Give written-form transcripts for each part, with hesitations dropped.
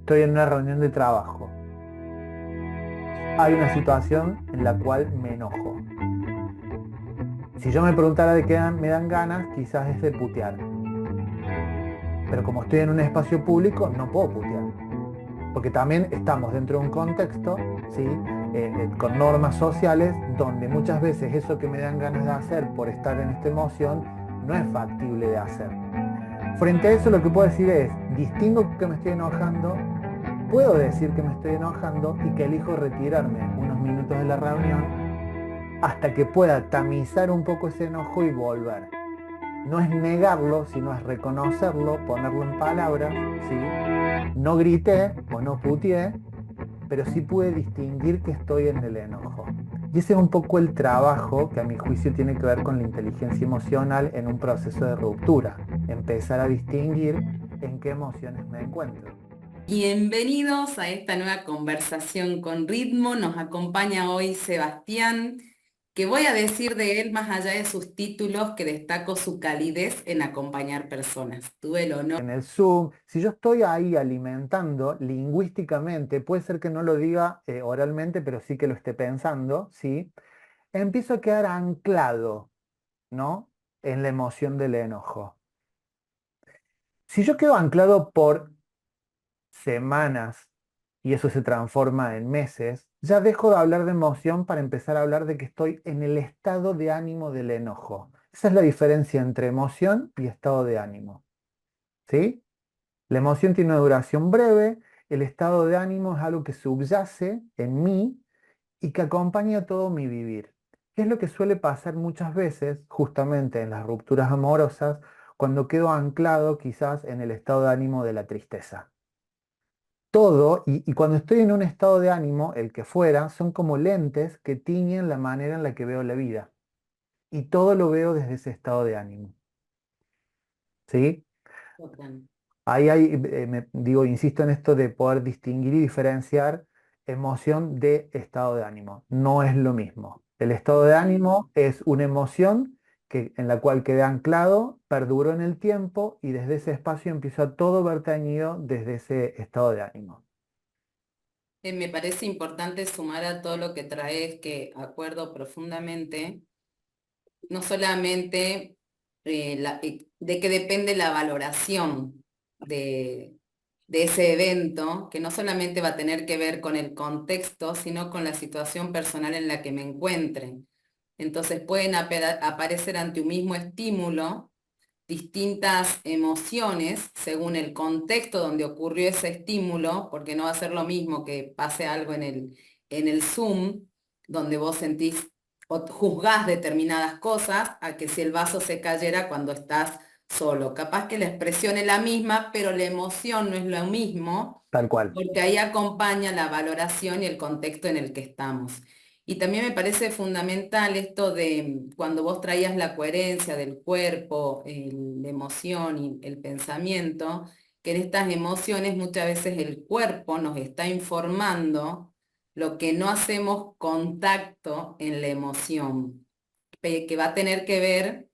Estoy en una reunión de trabajo. Hay una situación en la cual me enojo. Si yo me preguntara de qué me dan ganas, quizás es de putear. Pero como estoy en un espacio público, no puedo putear. Porque también estamos dentro de un contexto, ¿sí? Con normas sociales, donde muchas veces eso que me dan ganas de hacer por estar en esta emoción no es factible de hacer. Frente a eso, lo que puedo decir es, distingo que me estoy enojando, puedo decir que me estoy enojando y que elijo retirarme unos minutos de la reunión hasta que pueda tamizar un poco ese enojo y volver. No es negarlo, sino es reconocerlo, ponerlo en palabras, ¿sí? No grité o no puteé, pero sí pude distinguir que estoy en el enojo. Y ese es un poco el trabajo que a mi juicio tiene que ver con la inteligencia emocional en un proceso de ruptura. Empezar a distinguir en qué emociones me encuentro. Bienvenidos a esta nueva conversación con ritmo. Nos acompaña hoy Sebastián, que voy a decir de él más allá de sus títulos que destaco su calidez en acompañar personas. Tuve el honor. En el Zoom, si yo estoy ahí alimentando lingüísticamente, puede ser que no lo diga oralmente, pero sí que lo esté pensando, ¿sí? Empiezo a quedar anclado, ¿no? En la emoción del enojo. Si yo quedo anclado por semanas y eso se transforma en meses, ya dejo de hablar de emoción para empezar a hablar de que estoy en el estado de ánimo del enojo. Esa es la diferencia entre emoción y estado de ánimo, ¿sí? La emoción tiene una duración breve, el estado de ánimo es algo que subyace en mí y que acompaña todo mi vivir. ¿Qué es lo que suele pasar muchas veces, justamente en las rupturas amorosas, cuando quedo anclado quizás en el estado de ánimo de la tristeza? Todo, y cuando estoy en un estado de ánimo, el que fuera, son como lentes que tiñen la manera en la que veo la vida. Y todo lo veo desde ese estado de ánimo. ¿Sí? Ahí hay, digo, insisto en esto de poder distinguir y diferenciar emoción de estado de ánimo. No es lo mismo. El estado de ánimo es una emoción en la cual quedé anclado, perduró en el tiempo y desde ese espacio empiezo a todo ver teñido desde ese estado de ánimo. Me parece importante sumar a todo lo que traes, que acuerdo profundamente, no solamente de que depende la valoración de ese evento, que no solamente va a tener que ver con el contexto, sino con la situación personal en la que me encuentre. Entonces pueden aparecer ante un mismo estímulo distintas emociones según el contexto donde ocurrió ese estímulo, porque no va a ser lo mismo que pase algo en el Zoom, donde vos sentís o juzgás determinadas cosas, a que si el vaso se cayera cuando estás solo. Capaz que la expresión es la misma, pero la emoción no es lo mismo, Tal cual. porque ahí acompaña la valoración y el contexto en el que estamos. Y también me parece fundamental esto de cuando vos traías la coherencia del cuerpo, la emoción y el pensamiento, que en estas emociones muchas veces el cuerpo nos está informando lo que no hacemos contacto en la emoción, que va a tener que ver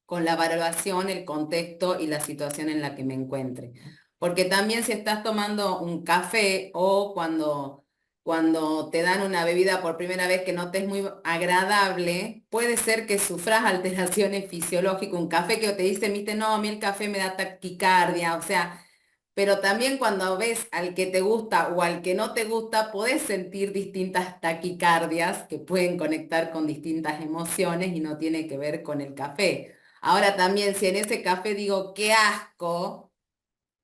con la valoración, el contexto y la situación en la que me encuentre. Porque también si estás tomando un café o cuando te dan una bebida por primera vez que no te es muy agradable, puede ser que sufras alteraciones fisiológicas. Un café que te dice, viste, no, a mí el café me da taquicardia, o sea, pero también cuando ves al que te gusta o al que no te gusta, podés sentir distintas taquicardias que pueden conectar con distintas emociones y no tiene que ver con el café. Ahora también, si en ese café digo, qué asco,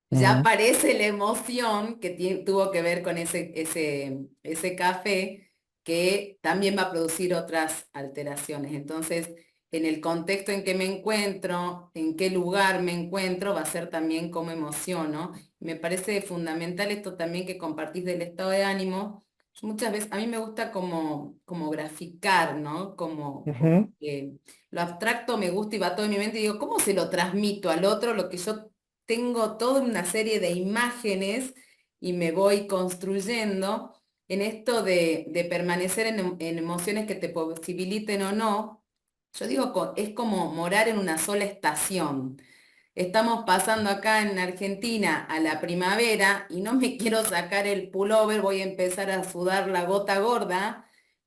ya Ujú. aparece la emoción que tuvo que ver con ese café, que también va a producir otras alteraciones. Entonces, en el contexto en que me encuentro, en qué lugar me encuentro, va a ser también cómo emociono. Me parece fundamental esto también que compartís del estado de ánimo. Yo muchas veces, a mí me gusta como graficar, ¿no? Como Ujú. que lo abstracto me gusta y va todo en mi mente y digo, ¿cómo se lo transmito al otro lo que yo tengo toda una serie de imágenes y me voy construyendo en esto de permanecer en emociones que te posibiliten o no? Yo digo, es como morar en una sola estación. estamos pasando acá en Argentina a la primavera y no me quiero sacar el pullover, voy a empezar a sudar la gota gorda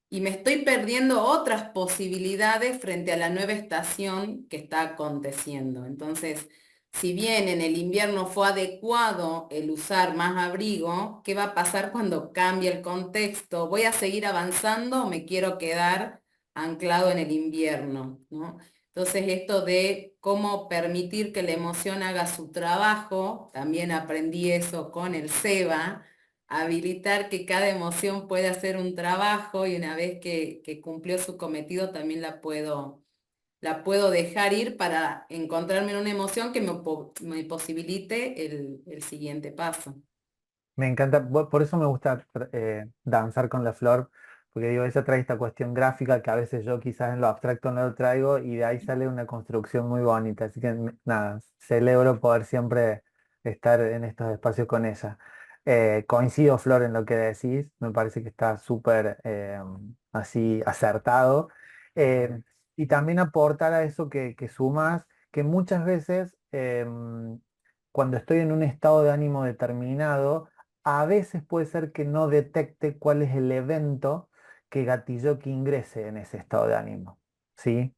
y me estoy perdiendo otras posibilidades frente a la nueva estación que está aconteciendo. Entonces, si bien en el invierno fue adecuado el usar más abrigo, ¿qué va a pasar cuando cambie el contexto? ¿Voy a seguir avanzando o me quiero quedar anclado en el invierno, ¿no? Entonces, esto de cómo permitir que la emoción haga su trabajo, también aprendí eso con el SEBA, habilitar que cada emoción pueda hacer un trabajo y una vez que cumplió su cometido también la puedo dejar ir para encontrarme en una emoción que me posibilite el siguiente paso. Me encanta, por eso me gusta danzar con la flor, porque digo, ella trae esta cuestión gráfica que a veces yo quizás en lo abstracto no lo traigo y de ahí sale una construcción muy bonita. Así que nada, celebro poder siempre estar en estos espacios con ella. Coincido, Flor, en lo que decís, me parece que está súper así acertado. Eh, y también aportar a eso que sumas, que muchas veces cuando estoy en un estado de ánimo determinado, a veces puede ser que no detecte cuál es el evento que gatilló que ingrese en ese estado de ánimo, ¿sí?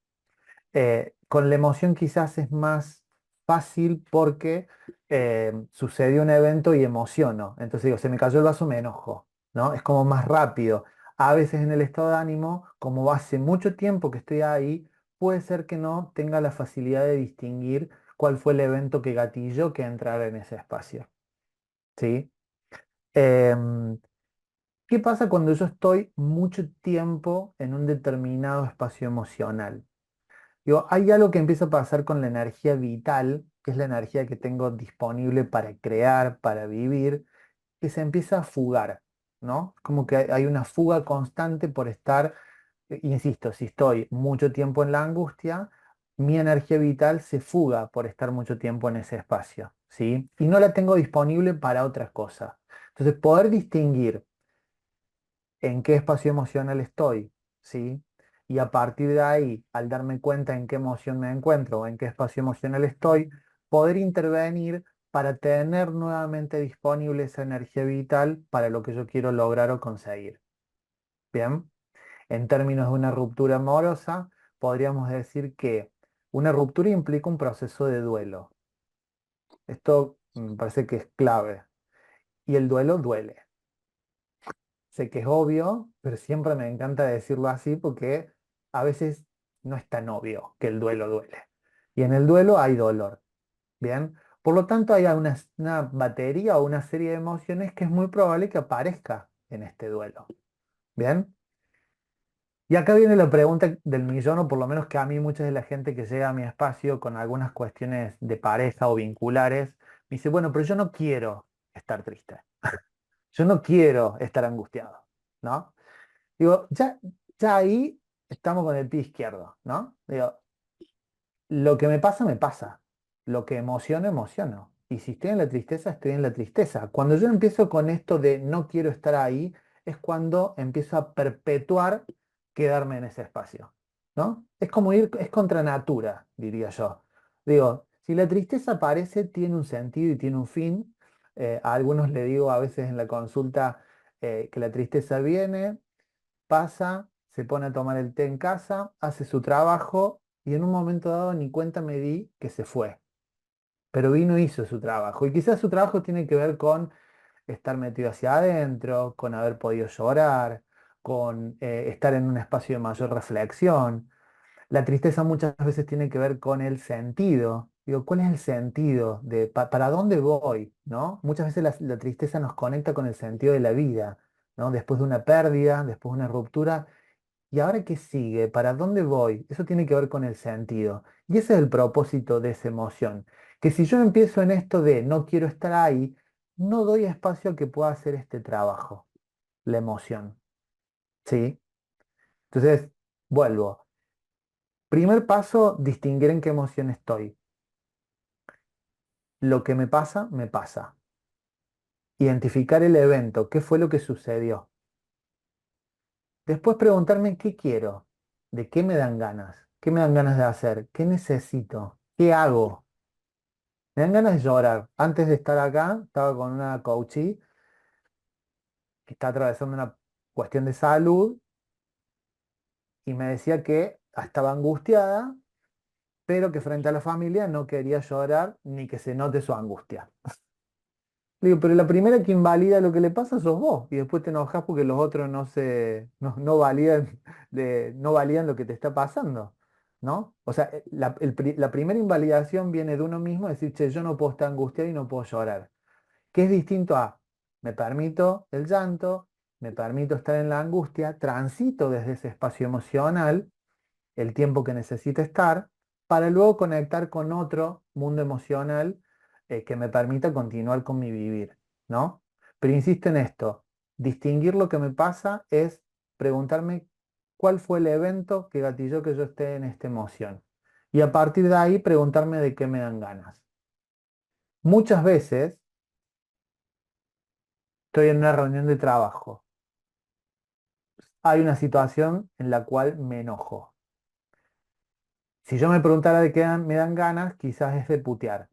Con la emoción quizás es más fácil porque sucedió un evento y emociono. Entonces digo, se me cayó el vaso, me enojo, ¿no? Es como más rápido. A veces en el estado de ánimo, como hace mucho tiempo que estoy ahí, puede ser que no tenga la facilidad de distinguir cuál fue el evento que gatilló que entrar en ese espacio, ¿sí? Em, ¿Qué pasa cuando yo estoy mucho tiempo en un determinado espacio emocional? Digo, hay algo que empieza a pasar con la energía vital, que es la energía que tengo disponible para crear, para vivir, que se empieza a fugar, ¿no? Como que hay una fuga constante por estar, insisto, si estoy mucho tiempo en la angustia, mi energía vital se fuga por estar mucho tiempo en ese espacio, ¿sí? Y no la tengo disponible para otras cosas. Entonces, poder distinguir en qué espacio emocional estoy, ¿sí? Y a partir de ahí, al darme cuenta en qué emoción me encuentro o en qué espacio emocional estoy, poder intervenir para tener nuevamente disponible esa energía vital para lo que yo quiero lograr o conseguir. Bien, en términos de una ruptura amorosa, podríamos decir que una ruptura implica un proceso de duelo. Esto me parece que es clave. Y el duelo duele. Sé que es obvio, pero siempre me encanta decirlo así porque a veces no es tan obvio que el duelo duele. Y en el duelo hay dolor, ¿bien? Por lo tanto, hay una batería o una serie de emociones que es muy probable que aparezca en este duelo, ¿bien? Y acá viene la pregunta del millón, o por lo menos que a mí mucha de la gente que llega a mi espacio con algunas cuestiones de pareja o vinculares, me dice, bueno, pero yo no quiero estar triste, yo no quiero estar angustiado, ¿no? Digo, ya ahí estamos con el pie izquierdo, ¿no? Digo, lo que me pasa, me pasa. Lo que emociono, emociono. Y si estoy en la tristeza, estoy en la tristeza. Cuando yo empiezo con esto de no quiero estar ahí, es cuando empiezo a perpetuar quedarme en ese espacio, ¿no? Es como ir, es contra natura, diría yo. Digo, si la tristeza aparece, tiene un sentido y tiene un fin. A algunos le digo a veces en la consulta que la tristeza viene, pasa, se pone a tomar el té en casa, hace su trabajo y en un momento dado ni cuenta me di que se fue. Pero vino y hizo su trabajo. Y quizás su trabajo tiene que ver con estar metido hacia adentro, con haber podido llorar, con estar en un espacio de mayor reflexión. La tristeza muchas veces tiene que ver con el sentido. Digo, ¿cuál es el sentido de para dónde voy? ¿No? Muchas veces la tristeza nos conecta con el sentido de la vida, ¿no? Después de una pérdida, después de una ruptura, ¿y ahora qué sigue? ¿Para dónde voy? Eso tiene que ver con el sentido. Y ese es el propósito de esa emoción. Que si yo empiezo en esto de no quiero estar ahí, no doy espacio a que pueda hacer este trabajo, la emoción. ¿Sí? Entonces, vuelvo. Primer paso, distinguir en qué emoción estoy. Lo que me pasa, me pasa. Identificar el evento, qué fue lo que sucedió. Después preguntarme qué quiero, de qué me dan ganas de hacer, qué necesito, qué hago. Me dan ganas de llorar. Antes de estar acá, estaba con una coachee que está atravesando una cuestión de salud y me decía que estaba angustiada, pero que frente a la familia no quería llorar ni que se note su angustia. Le digo, pero la primera que invalida lo que le pasa sos vos, y después te enojas porque los otros no validan, no validan lo que te está pasando, ¿no? O sea, la primera invalidación viene de uno mismo, decir, che, yo no puedo estar angustiado y no puedo llorar. Que es distinto a, me permito el llanto, me permito estar en la angustia, transito desde ese espacio emocional el tiempo que necesite estar, para luego conectar con otro mundo emocional que me permita continuar con mi vivir, ¿no? Pero insisto en esto, distinguir lo que me pasa es preguntarme cuál fue el evento que gatilló que yo esté en esta emoción. Y a partir de ahí preguntarme de qué me dan ganas. Muchas veces estoy en una reunión de trabajo. Hay una situación en la cual me enojo. Si yo me preguntara de qué me dan ganas, quizás es de putear.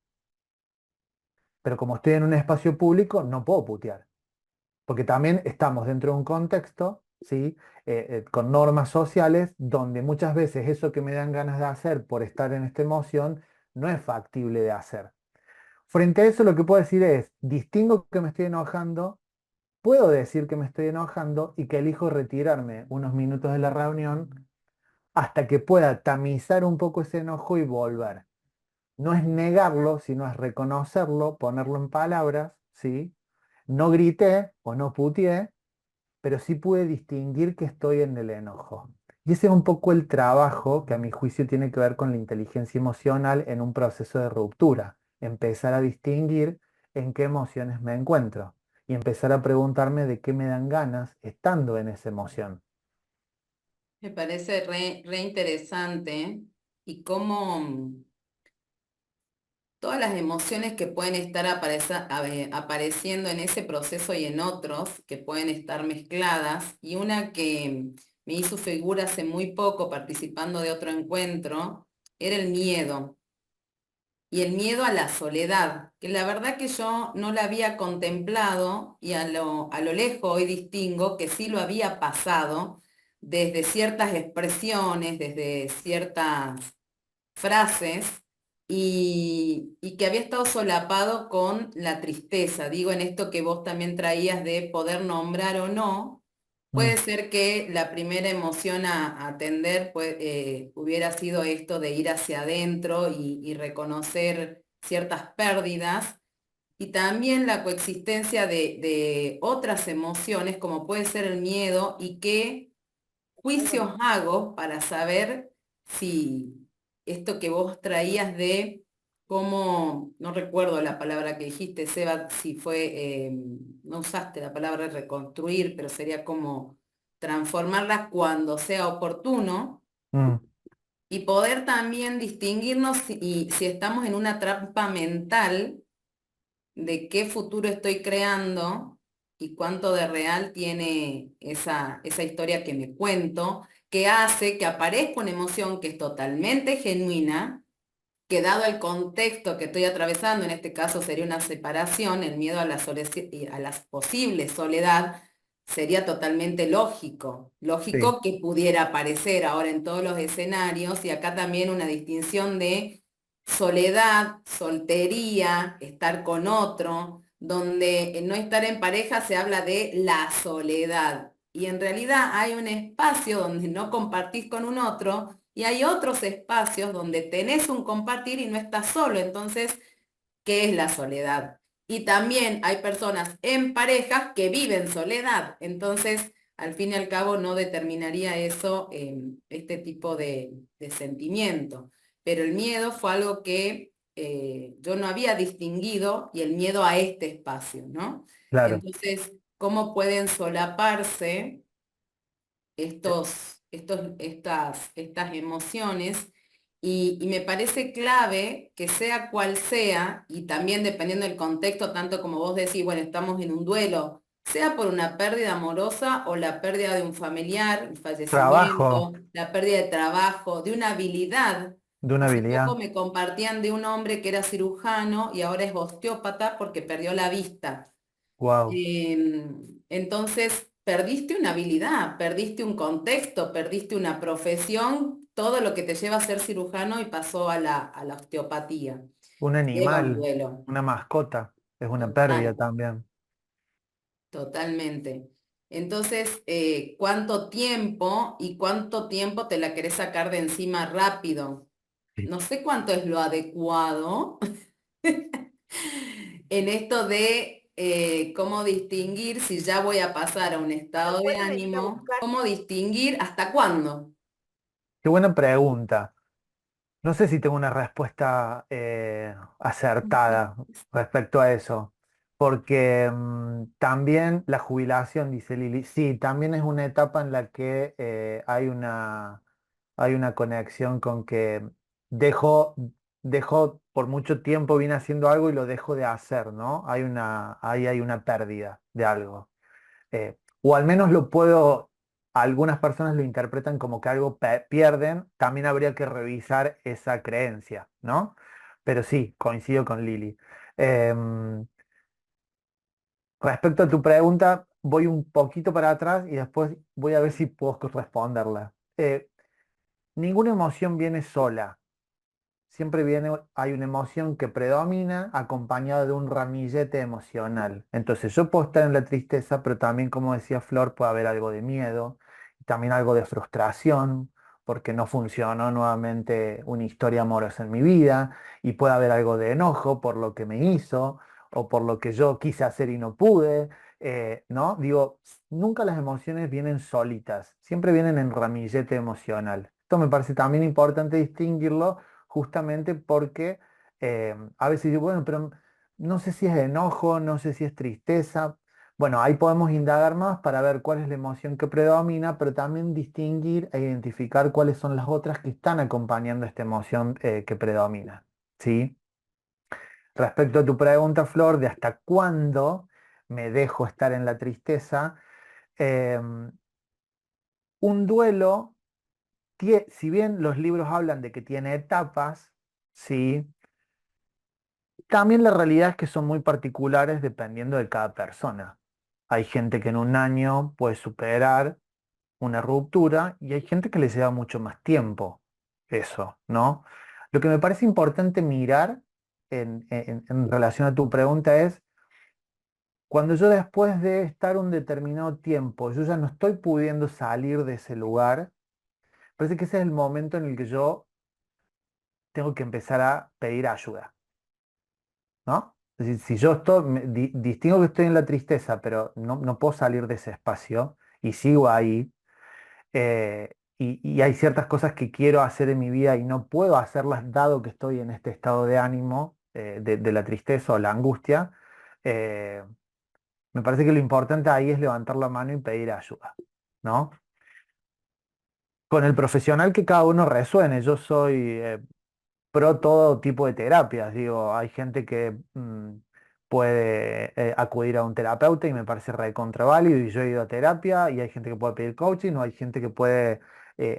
Pero como estoy en un espacio público, no puedo putear, porque también estamos dentro de un contexto, ¿sí? Con normas sociales, donde muchas veces eso que me dan ganas de hacer por estar en esta emoción no es factible de hacer. Frente a eso, lo que puedo decir es, distingo que me estoy enojando, puedo decir que me estoy enojando y que elijo retirarme unos minutos de la reunión hasta que pueda tamizar un poco ese enojo y volver. No es negarlo, sino es reconocerlo, ponerlo en palabras, ¿sí? No grité o no puteé, pero sí pude distinguir que estoy en el enojo. Y ese es un poco el trabajo que a mi juicio tiene que ver con la inteligencia emocional en un proceso de ruptura. Empezar a distinguir en qué emociones me encuentro y empezar a preguntarme de qué me dan ganas estando en esa emoción. Me parece re interesante y cómo todas las emociones que pueden estar apareciendo en ese proceso y en otros que pueden estar mezcladas, y una que me hizo figura hace muy poco participando de otro encuentro, era el miedo, y el miedo a la soledad, que la verdad que yo no la había contemplado y a lo lejos hoy distingo que sí lo había pasado desde ciertas expresiones, desde ciertas frases y que había estado solapado con la tristeza. Digo, en esto que vos también traías de poder nombrar o no, Mm, puede ser que la primera emoción a atender pues, hubiera sido esto de ir hacia adentro y reconocer ciertas pérdidas. Y también la coexistencia de otras emociones, como puede ser el miedo, y qué juicios hago para saber si esto que vos traías de cómo, no recuerdo la palabra que dijiste, Seba, si fue, no usaste la palabra reconstruir, pero sería como transformarla cuando sea oportuno mm, y poder también distinguirnos si estamos en una trampa mental de qué futuro estoy creando y cuánto de real tiene esa historia que me cuento, que hace que aparezca una emoción que es totalmente genuina, que dado el contexto que estoy atravesando, en este caso sería una separación, el miedo a a la posible soledad, sería totalmente lógico, sí, lógico que pudiera aparecer ahora en todos los escenarios, y acá también una distinción de soledad, soltería, estar con otro, donde no estar en pareja se habla de la soledad. Y en realidad hay un espacio donde no compartís con un otro y hay otros espacios donde tenés un compartir y no estás solo. Entonces, ¿qué es la soledad? Y también hay personas en parejas que viven soledad. Entonces, al fin y al cabo, no determinaría eso este tipo de sentimiento. Pero el miedo fue algo que yo no había distinguido, y el miedo a este espacio, ¿no? claro. Entonces, ¿cómo pueden solaparse estas emociones? Y me parece clave que sea cual sea, y también dependiendo del contexto, tanto como vos decís, bueno, estamos en un duelo, sea por una pérdida amorosa o la pérdida de un familiar, el Trabajo. fallecimiento, la pérdida de trabajo, de una habilidad. De una Hace poco habilidad. me compartían de un hombre que era cirujano y ahora es osteópata porque perdió la vista. Wow. Entonces, perdiste una habilidad, perdiste un contexto, perdiste una profesión, todo lo que te lleva a ser cirujano y pasó a la osteopatía. Un Lleva un animal, duelo, una mascota, es una pérdida total, también. totalmente. Entonces, ¿cuánto tiempo y cuánto tiempo te la querés sacar de encima rápido? Sí. No sé cuánto es lo adecuado en esto de cómo distinguir si ya voy a pasar a un estado de ánimo, cómo distinguir hasta cuándo. Qué buena pregunta. No sé si tengo una respuesta acertada respecto a eso, porque también la jubilación, dice Lili, sí, también es una etapa en la que hay una conexión con que dejo, dejo por mucho tiempo, vine haciendo algo y lo dejo de hacer, ¿no? Ahí hay una pérdida de algo. O al menos lo puedo, algunas personas lo interpretan como que algo pierden, también habría que revisar esa creencia, ¿no? Pero sí, coincido con Lili. Em, Respecto a tu pregunta, voy un poquito para atrás y después voy a ver si puedo responderla. Ninguna emoción viene sola. Siempre hay una emoción que predomina acompañada de un ramillete emocional. Entonces yo puedo estar en la tristeza, pero también, como decía Flor, puede haber algo de miedo, también algo de frustración, porque no funcionó nuevamente una historia amorosa en mi vida, y puede haber algo de enojo por lo que me hizo, o por lo que yo quise hacer y no pude, ¿no? Digo, nunca las emociones vienen solitas, siempre vienen en ramillete emocional. Esto me parece también importante distinguirlo justamente porque a veces digo, bueno, pero no sé si es enojo, no sé si es tristeza. Bueno, ahí podemos indagar más para ver cuál es la emoción que predomina, pero también distinguir e identificar cuáles son las otras que están acompañando esta emoción que predomina. ¿Sí? Respecto a tu pregunta, Flor, de hasta cuándo me dejo estar en la tristeza, un duelo, si bien los libros hablan de que tiene etapas, ¿sí? También la realidad es que son muy particulares dependiendo de cada persona. Hay gente que en un año puede superar una ruptura y hay gente que les lleva mucho más tiempo eso, ¿no? Lo que me parece importante mirar en relación a tu pregunta es, cuando yo después de estar un determinado tiempo, yo ya no estoy pudiendo salir de ese lugar, parece que ese es el momento en el que yo tengo que empezar a pedir ayuda. ¿No? Es decir, si yo distingo que estoy en la tristeza, pero no puedo salir de ese espacio y sigo ahí, y hay ciertas cosas que quiero hacer en mi vida y no puedo hacerlas dado que estoy en este estado de ánimo, de la tristeza o la angustia, eh, me parece que lo importante ahí es levantar la mano y pedir ayuda, ¿no? Con el profesional que cada uno resuene. Yo soy pro todo tipo de terapias. Digo, hay gente que puede acudir a un terapeuta y me parece recontra válido y yo he ido a terapia y hay gente que puede pedir coaching o hay gente que puede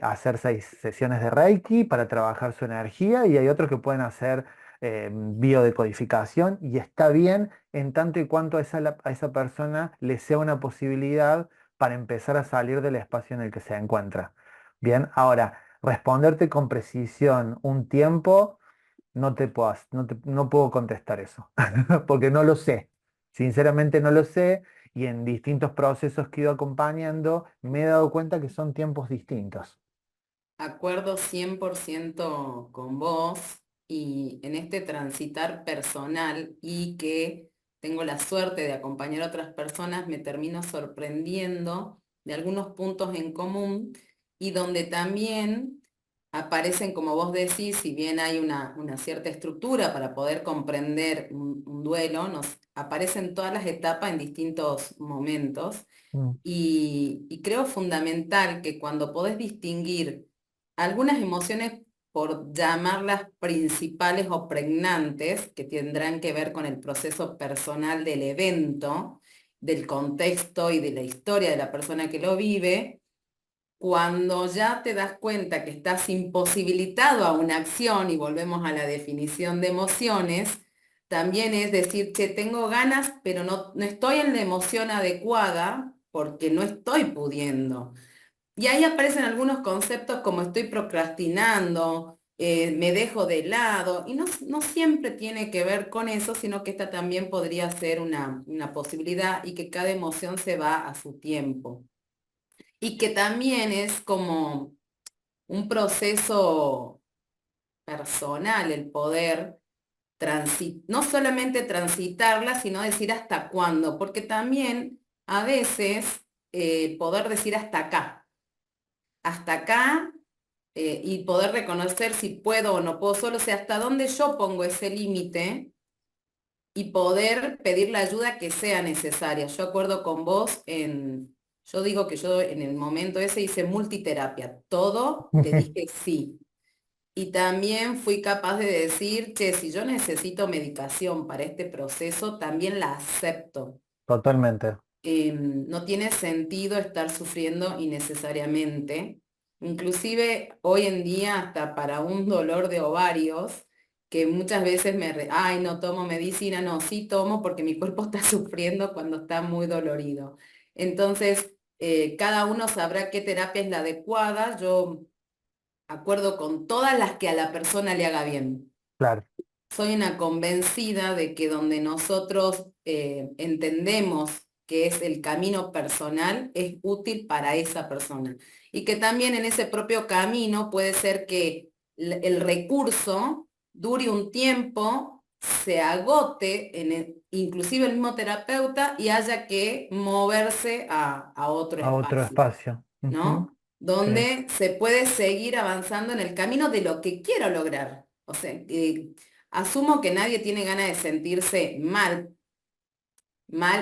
hacer 6 sesiones de Reiki para trabajar su energía y hay otros que pueden hacer biodecodificación y está bien en tanto y cuanto a esa persona le sea una posibilidad para empezar a salir del espacio en el que se encuentra. Bien, ahora, responderte con precisión un tiempo, no puedo contestar eso, porque no lo sé. Sinceramente no lo sé y en distintos procesos que he ido acompañando me he dado cuenta que son tiempos distintos. Acuerdo 100% con vos y en este transitar personal y que tengo la suerte de acompañar a otras personas, me termino sorprendiendo de algunos puntos en común y donde también aparecen, como vos decís, si bien hay una cierta estructura para poder comprender un duelo, nos aparecen todas las etapas en distintos momentos Mm, y creo fundamental que cuando podés distinguir algunas emociones, por llamarlas principales o pregnantes, que tendrán que ver con el proceso personal del evento, del contexto y de la historia de la persona que lo vive, Cuando ya te das cuenta que estás imposibilitado a una acción, y volvemos a la definición de emociones, también es decir, che, tengo ganas, pero no estoy en la emoción adecuada porque no estoy pudiendo. Y ahí aparecen algunos conceptos como estoy procrastinando, me dejo de lado, y no siempre tiene que ver con eso, sino que esta también podría ser una posibilidad y que cada emoción se va a su tiempo. Y que también es como un proceso personal el poder no solamente transitarla, sino decir hasta cuándo, porque también a veces poder decir hasta acá, y poder reconocer si puedo o no puedo solo, o sea, hasta dónde yo pongo ese límite y poder pedir la ayuda que sea necesaria. Yo acuerdo con vos yo digo que yo en el momento ese hice multiterapia, todo le dije sí. Y también fui capaz de decir, che, si yo necesito medicación para este proceso, también la acepto. Totalmente. No tiene sentido estar sufriendo innecesariamente. Inclusive hoy en día hasta para un dolor de ovarios, que muchas veces ay, no tomo medicina, no, sí tomo porque mi cuerpo está sufriendo cuando está muy dolorido. Entonces, cada uno sabrá qué terapia es la adecuada. Yo acuerdo con todas las que a la persona le haga bien. Claro. Soy una convencida de que donde nosotros entendemos que es el camino personal, es útil para esa persona. Y que también en ese propio camino puede ser que el recurso dure un tiempo, se agote, inclusive el mismo terapeuta, y haya que moverse a otro A otro espacio, espacio. Ujú. ¿no? Sí, Donde se puede seguir avanzando en el camino de lo que quiero lograr. O sea, asumo que nadie tiene ganas de sentirse mal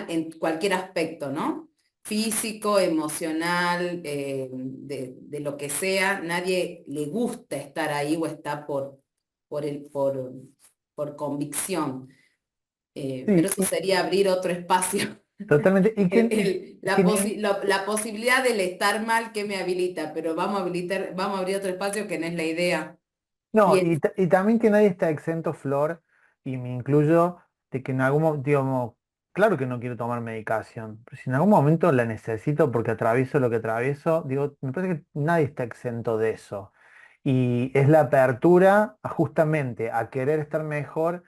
en cualquier aspecto, ¿no? Físico, emocional, de lo que sea, nadie le gusta estar ahí o está por, el, por convicción. Pero sí, eso sería abrir otro espacio. totalmente. Y que La posibilidad del estar mal que me habilita, pero vamos a abrir otro espacio que no es la idea. no, Y es y también que nadie está exento, Flor, y me incluyo, de que en algún momento, digamos, claro que no quiero tomar medicación, pero si en algún momento la necesito porque atravieso lo que atravieso, digo, me parece que nadie está exento de eso. Y es la apertura justamente a querer estar mejor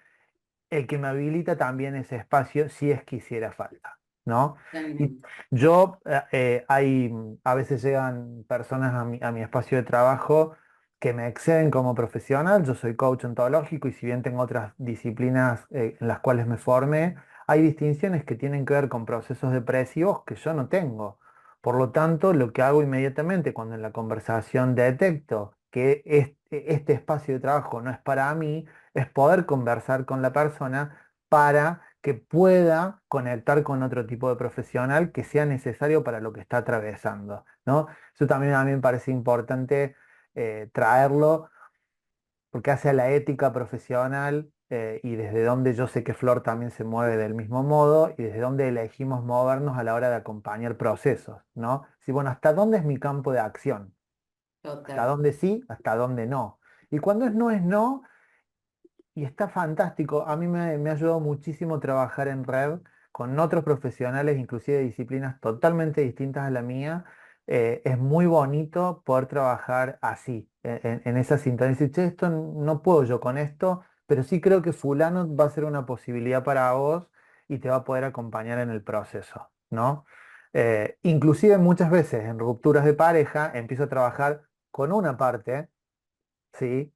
el que me habilita también ese espacio si es que hiciera falta, ¿no? Y totalmente. yo, a veces llegan personas a mi espacio de trabajo que me exceden como profesional. Yo soy coach ontológico y si bien tengo otras disciplinas en las cuales me formé, hay distinciones que tienen que ver con procesos depresivos que yo no tengo. Por lo tanto, lo que hago inmediatamente cuando en la conversación detecto que este espacio de trabajo no es para mí, es poder conversar con la persona para que pueda conectar con otro tipo de profesional que sea necesario para lo que está atravesando, ¿no? Eso también a mí me parece importante traerlo porque hace a la ética profesional y desde donde yo sé que Flor también se mueve del mismo modo y desde donde elegimos movernos a la hora de acompañar procesos, ¿no? Si, bueno, ¿hasta dónde es mi campo de acción? ¿Hasta Total. dónde sí? ¿Hasta dónde no? Y cuando es no, y está fantástico. A mí me ha ayudado muchísimo trabajar en red con otros profesionales, inclusive de disciplinas totalmente distintas a la mía. Es muy bonito poder trabajar así, en esa sintonía. Decir, che, esto no puedo yo con esto, pero sí creo que fulano va a ser una posibilidad para vos y te va a poder acompañar en el proceso, ¿no? Inclusive muchas veces en rupturas de pareja empiezo a trabajar con una parte, ¿sí?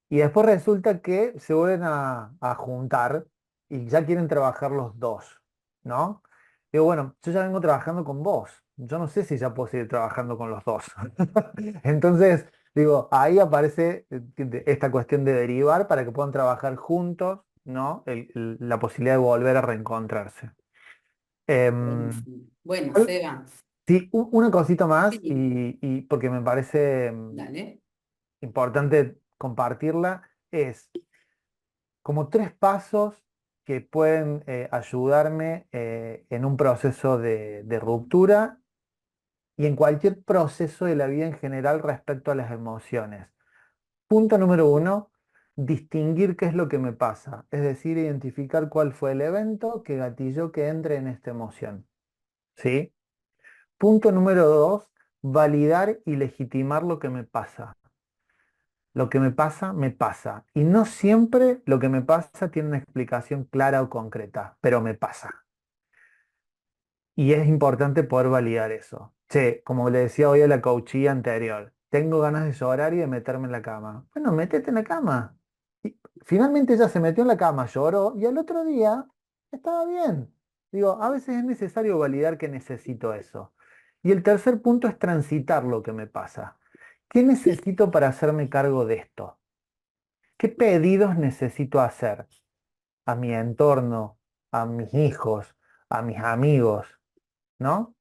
Y después resulta que se vuelven a juntar y ya quieren trabajar los dos, ¿no? Digo, bueno, yo ya vengo trabajando con vos. Yo no sé si ya puedo seguir trabajando con los dos. Entonces, digo, ahí aparece esta cuestión de derivar para que puedan trabajar juntos, ¿no? La posibilidad de volver a reencontrarse. Em, Buenísimo. Bueno, al- Seba, sí, una cosita más sí, y porque me parece dale. importante compartirla, es como tres pasos que pueden ayudarme en un proceso de ruptura y en cualquier proceso de la vida en general respecto a las emociones. Punto número uno, distinguir qué es lo que me pasa, es decir, identificar cuál fue el evento que gatilló que entre en esta emoción. ¿Sí? Punto número dos, validar y legitimar lo que me pasa. Lo que me pasa, me pasa. Y no siempre lo que me pasa tiene una explicación clara o concreta, pero me pasa. Y es importante poder validar eso. Che, como le decía hoy a la coachía anterior, tengo ganas de llorar y de meterme en la cama. Bueno, métete en la cama. Y finalmente ella se metió en la cama, lloró y al otro día estaba bien. Digo, a veces es necesario validar que necesito eso. Y el tercer punto es transitar lo que me pasa. ¿Qué necesito para hacerme cargo de esto? ¿Qué pedidos necesito hacer a mi entorno, a mis hijos, a mis amigos? ¿No?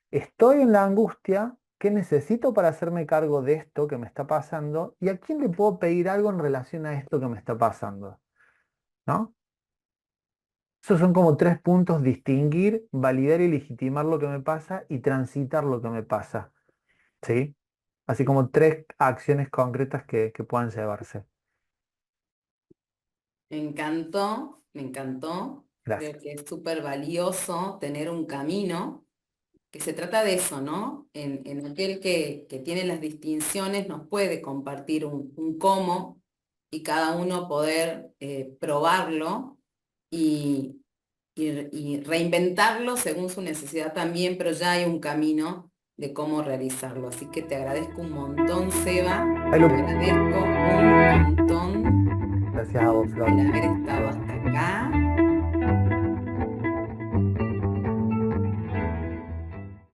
Estoy en la angustia, ¿qué necesito para hacerme cargo de esto que me está pasando? ¿Y a quién le puedo pedir algo en relación a esto que me está pasando? ¿No? Esos son como tres puntos: distinguir, validar y legitimar lo que me pasa y transitar lo que me pasa. ¿Sí? Así como tres acciones concretas que puedan llevarse. Me encantó, me encantó. Creo Gracias. que es súper valioso tener un camino, que se trata de eso, ¿no? En aquel que tiene las distinciones nos puede compartir un cómo y cada uno poder probarlo y, y reinventarlo según su necesidad también, pero ya hay un camino de cómo realizarlo. Así que te agradezco un montón, Seba. Ahí Te agradezco un montón Gracias a vos, Flor. el haber estado hasta acá.